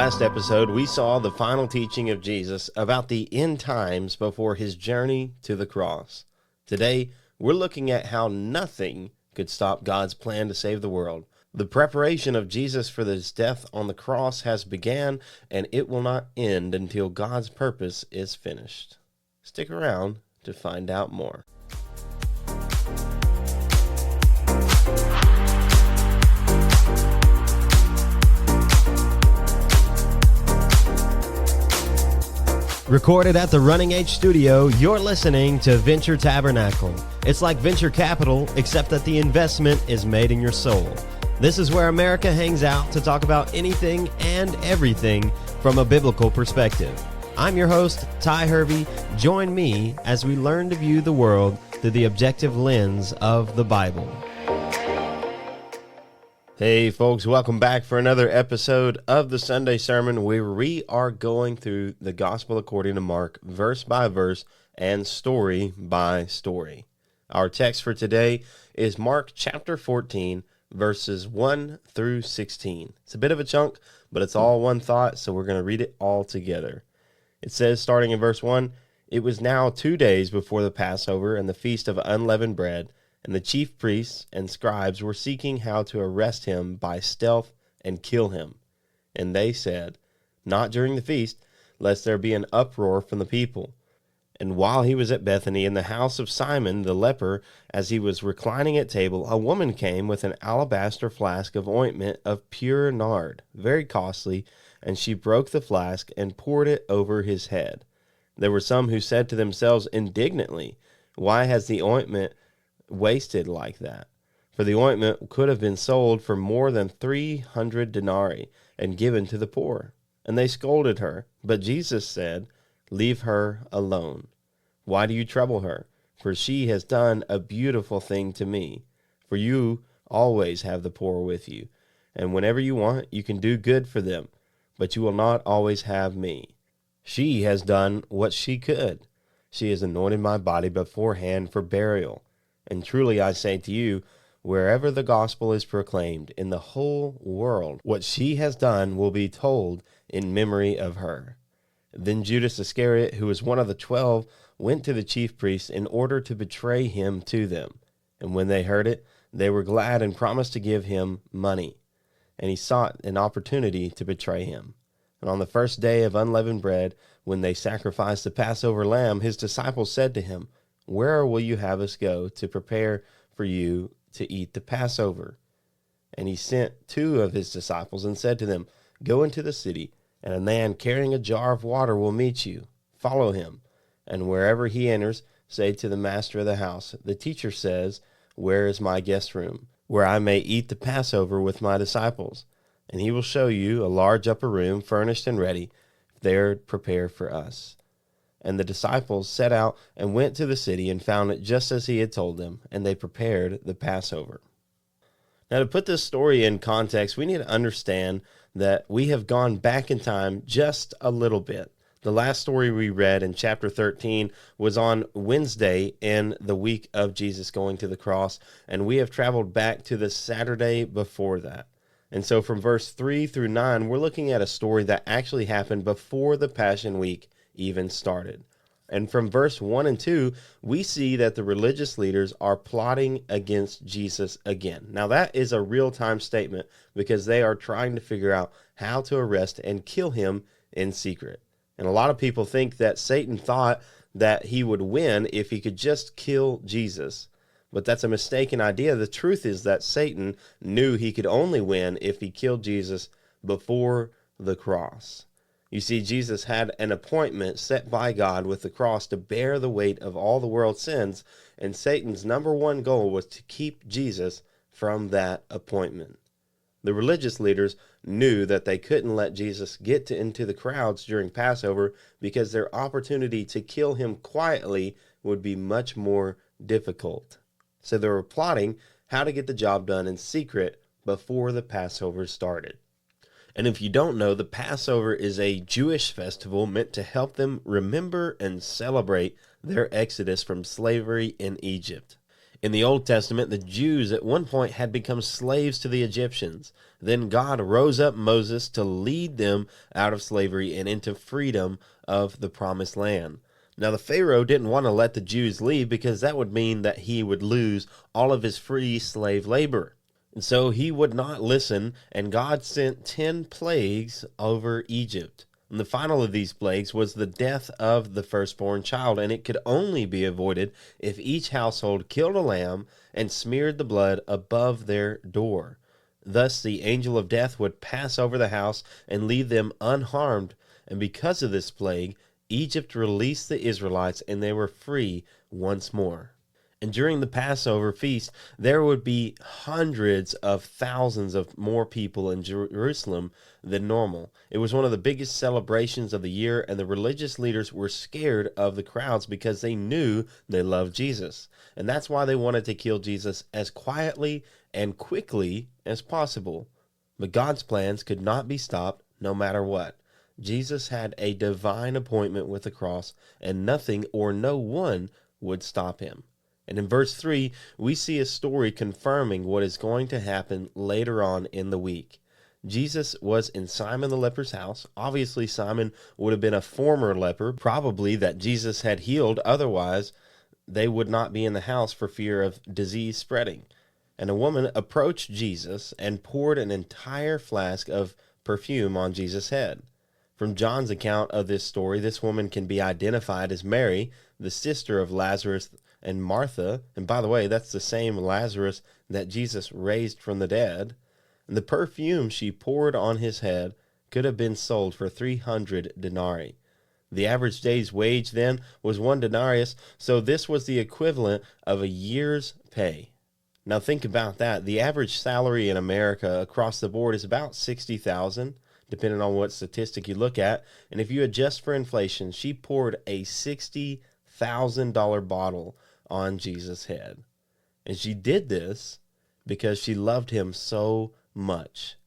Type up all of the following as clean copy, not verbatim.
Last episode, we saw the final teaching of Jesus about the end times before his journey to the cross. Today, we're looking at how nothing could stop God's plan to save the world. The preparation of Jesus for his death on the cross has begun, and it will not end until God's purpose is finished. Stick around to find out more. Recorded at the Running H Studio, you're listening to Venture Tabernacle. It's like venture capital, except that the investment is made in your soul. This is where America hangs out to talk about anything and everything from a biblical perspective. I'm your host, Ty Hervey. Join me as we learn to view the world through the objective lens of the Bible. Hey folks, welcome back for another episode of the Sunday Sermon where we are going through the Gospel according to Mark, verse by verse and story by story. Our text for today is Mark chapter 14, verses 1 through 16. It's a bit of a chunk, but it's all one thought, so we're going to read it all together. It says, starting in verse 1, "It was now 2 days before the Passover and the feast of unleavened bread, and the chief priests and scribes were seeking how to arrest him by stealth and kill him. And they said, 'Not during the feast, lest there be an uproar from the people.' And while he was at Bethany in the house of Simon the leper, as he was reclining at table, a woman came with an alabaster flask of ointment of pure nard, very costly, and she broke the flask and poured it over his head. There were some who said to themselves indignantly, 'Why has the ointment wasted like that?' For the ointment could have been sold for more than 300 denarii and given to the poor. And they scolded her. But Jesus said, 'Leave her alone. Why do you trouble her? For she has done a beautiful thing to me. For you always have the poor with you, and whenever you want, you can do good for them, but you will not always have me. She has done what she could. She has anointed my body beforehand for burial. And truly I say to you, wherever the gospel is proclaimed in the whole world, what she has done will be told in memory of her.' Then Judas Iscariot, who was one of the 12, went to the chief priests in order to betray him to them. And when they heard it, they were glad and promised to give him money. And he sought an opportunity to betray him. And on the first day of unleavened bread, when they sacrificed the Passover lamb, his disciples said to him, 'Where will you have us go to prepare for you to eat the Passover?' And he sent 2 of his disciples and said to them, 'Go into the city, and a man carrying a jar of water will meet you. Follow him. And wherever he enters, say to the master of the house, the teacher says, where is my guest room, where I may eat the Passover with my disciples? And he will show you a large upper room, furnished and ready, there prepared for us.' And the disciples set out and went to the city and found it just as he had told them, and they prepared the Passover." Now, to put this story in context, we need to understand that we have gone back in time just a little bit. The last story we read in chapter 13 was on Wednesday in the week of Jesus going to the cross, and we have traveled back to the Saturday before that. And so from verse 3 through 9, we're looking at a story that actually happened before the Passion Week even started. And from verse 1 and 2, we see that the religious leaders are plotting against Jesus again. Now, that is a real-time statement because they are trying to figure out how to arrest and kill him in secret. And a lot of people think that Satan thought that he would win if he could just kill Jesus. But that's a mistaken idea. The truth is that Satan knew he could only win if he killed Jesus before the cross. You see, Jesus had an appointment set by God with the cross to bear the weight of all the world's sins, and Satan's number one goal was to keep Jesus from that appointment. The religious leaders knew that they couldn't let Jesus get into the crowds during Passover because their opportunity to kill him quietly would be much more difficult. So they were plotting how to get the job done in secret before the Passover started. And if you don't know, the Passover is a Jewish festival meant to help them remember and celebrate their exodus from slavery in Egypt. In the Old Testament, the Jews at one point had become slaves to the Egyptians. Then God rose up Moses to lead them out of slavery and into freedom of the promised land. Now, the Pharaoh didn't want to let the Jews leave because that would mean that he would lose all of his free slave labor. And so he would not listen, and God sent 10 plagues over Egypt. And the final of these plagues was the death of the firstborn child, and it could only be avoided if each household killed a lamb and smeared the blood above their door. Thus the angel of death would pass over the house and leave them unharmed, and because of this plague, Egypt released the Israelites, and they were free once more. And during the Passover feast, there would be hundreds of thousands of more people in Jerusalem than normal. It was one of the biggest celebrations of the year, and the religious leaders were scared of the crowds because they knew they loved Jesus. And that's why they wanted to kill Jesus as quietly and quickly as possible. But God's plans could not be stopped no matter what. Jesus had a divine appointment with the cross, and nothing or no one would stop him. And in verse 3, we see a story confirming what is going to happen later on in the week. Jesus was in Simon the leper's house. Obviously, Simon would have been a former leper, probably that Jesus had healed. Otherwise, they would not be in the house for fear of disease spreading. And a woman approached Jesus and poured an entire flask of perfume on Jesus' head. From John's account of this story, this woman can be identified as Mary, the sister of Lazarus and Martha. And by the way, that's the same Lazarus that Jesus raised from the dead. And the perfume she poured on his head could have been sold for 300 denarii. The average day's wage then was 1 denarius, so this was the equivalent of a year's pay. Now think about that. The average salary in America across the board is about $60,000. Depending on what statistic you look at. And if you adjust for inflation, she poured a $60,000 bottle on Jesus' head. And she did this because she loved him so much.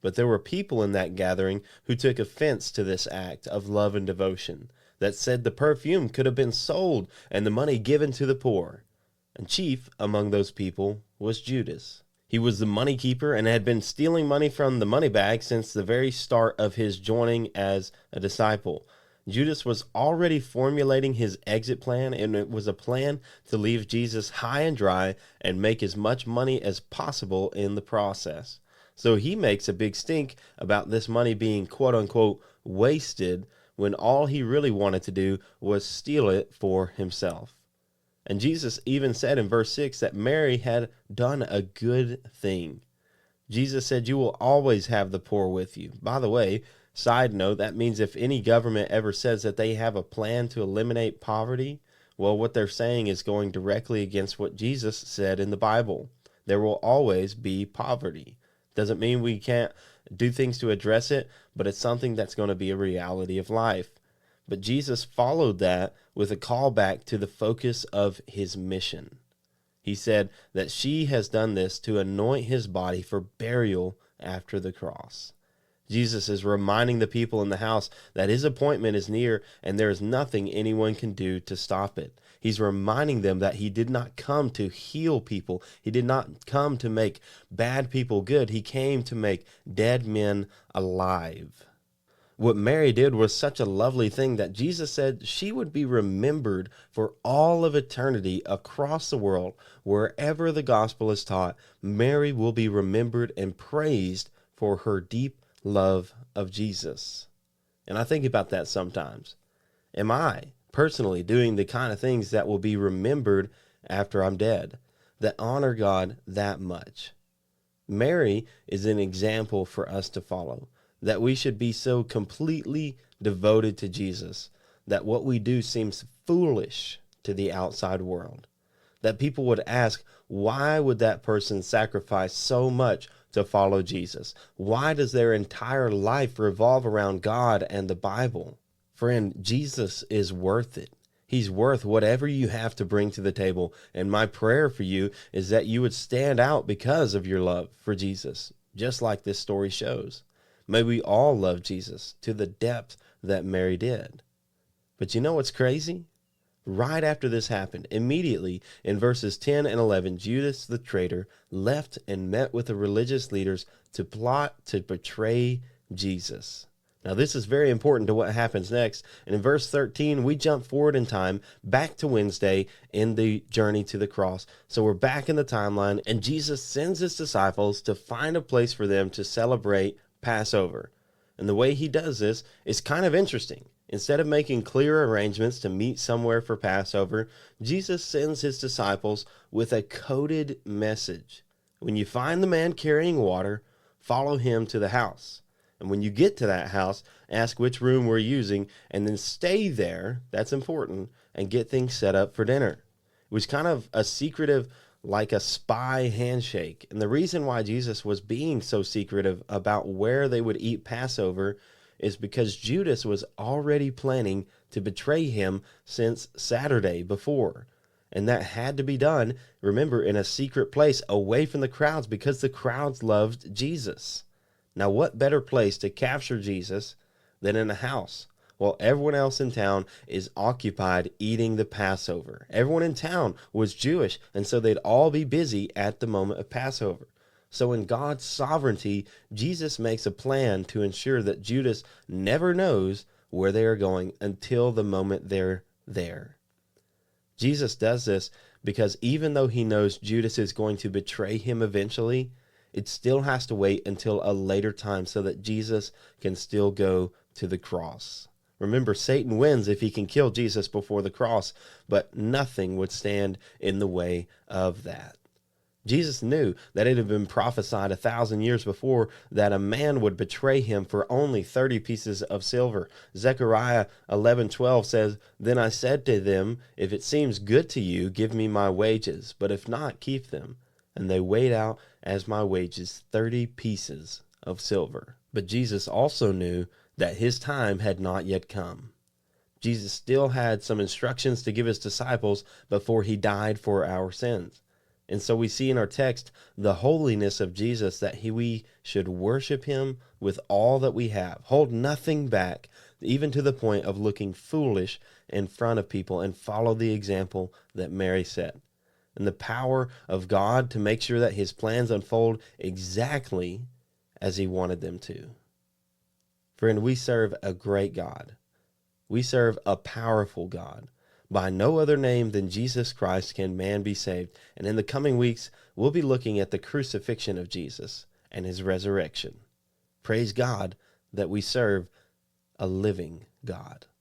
But there were people in that gathering who took offense to this act of love and devotion, that said the perfume could have been sold and the money given to the poor. And chief among those people was Judas. He was the money keeper and had been stealing money from the money bag since the very start of his joining as a disciple. Judas was already formulating his exit plan, and it was a plan to leave Jesus high and dry and make as much money as possible in the process. So he makes a big stink about this money being quote-unquote wasted when all he really wanted to do was steal it for himself. And Jesus even said in verse 6 that Mary had done a good thing. Jesus said, "You will always have the poor with you." By the way, side note, that means if any government ever says that they have a plan to eliminate poverty, well, what they're saying is going directly against what Jesus said in the Bible. There will always be poverty. Doesn't mean we can't do things to address it, but it's something that's going to be a reality of life. But Jesus followed that with a callback to the focus of his mission. He said that she has done this to anoint his body for burial after the cross. Jesus is reminding the people in the house that his appointment is near and there is nothing anyone can do to stop it. He's reminding them that he did not come to heal people. He did not come to make bad people good. He came to make dead men alive. What Mary did was such a lovely thing that Jesus said she would be remembered for all of eternity across the world. Wherever the gospel is taught, Mary will be remembered and praised for her deep love of Jesus. And I think about that sometimes. Am I personally doing the kind of things that will be remembered after I'm dead, that honor God that much? Mary is an example for us to follow, that we should be so completely devoted to Jesus that what we do seems foolish to the outside world. That people would ask, why would that person sacrifice so much to follow Jesus? Why does their entire life revolve around God and the Bible? Friend, Jesus is worth it. He's worth whatever you have to bring to the table. And my prayer for you is that you would stand out because of your love for Jesus, just like this story shows. May we all love Jesus to the depth that Mary did. But you know what's crazy? Right after this happened, immediately in verses 10 and 11, Judas the traitor left and met with the religious leaders to plot to betray Jesus. Now, this is very important to what happens next. And in verse 13, we jump forward in time back to Wednesday in the journey to the cross. So we're back in the timeline, and Jesus sends his disciples to find a place for them to celebrate Passover. And the way he does this is kind of interesting. Instead of making clear arrangements to meet somewhere for Passover, Jesus sends his disciples with a coded message. When you find the man carrying water, follow him to the house. And when you get to that house, ask which room we're using, and then stay there, that's important, and get things set up for dinner. It was kind of a secretive, like a spy handshake. And the reason why Jesus was being so secretive about where they would eat Passover is because Judas was already planning to betray him since Saturday before. And that had to be done, remember, in a secret place away from the crowds because the crowds loved Jesus. Now, what better place to capture Jesus than in a house? While everyone else in town is occupied eating the Passover. Everyone in town was Jewish, and so they'd all be busy at the moment of Passover. So in God's sovereignty, Jesus makes a plan to ensure that Judas never knows where they are going until the moment they're there. Jesus does this because even though he knows Judas is going to betray him eventually, it still has to wait until a later time so that Jesus can still go to the cross. Remember, Satan wins if he can kill Jesus before the cross, but nothing would stand in the way of that. Jesus knew that it had been prophesied 1,000 years before that a man would betray him for only 30 pieces of silver. Zechariah 11:12 says, "Then I said to them, if it seems good to you, give me my wages, but if not, keep them. And they weighed out as my wages 30 pieces of silver." But Jesus also knew that his time had not yet come. Jesus still had some instructions to give his disciples before he died for our sins. And so we see in our text the holiness of Jesus, that we should worship him with all that we have, hold nothing back, even to the point of looking foolish in front of people, and follow the example that Mary set. And the power of God to make sure that his plans unfold exactly as he wanted them to. Friend, we serve a great God. We serve a powerful God. By no other name than Jesus Christ can man be saved. And in the coming weeks, we'll be looking at the crucifixion of Jesus and his resurrection. Praise God that we serve a living God.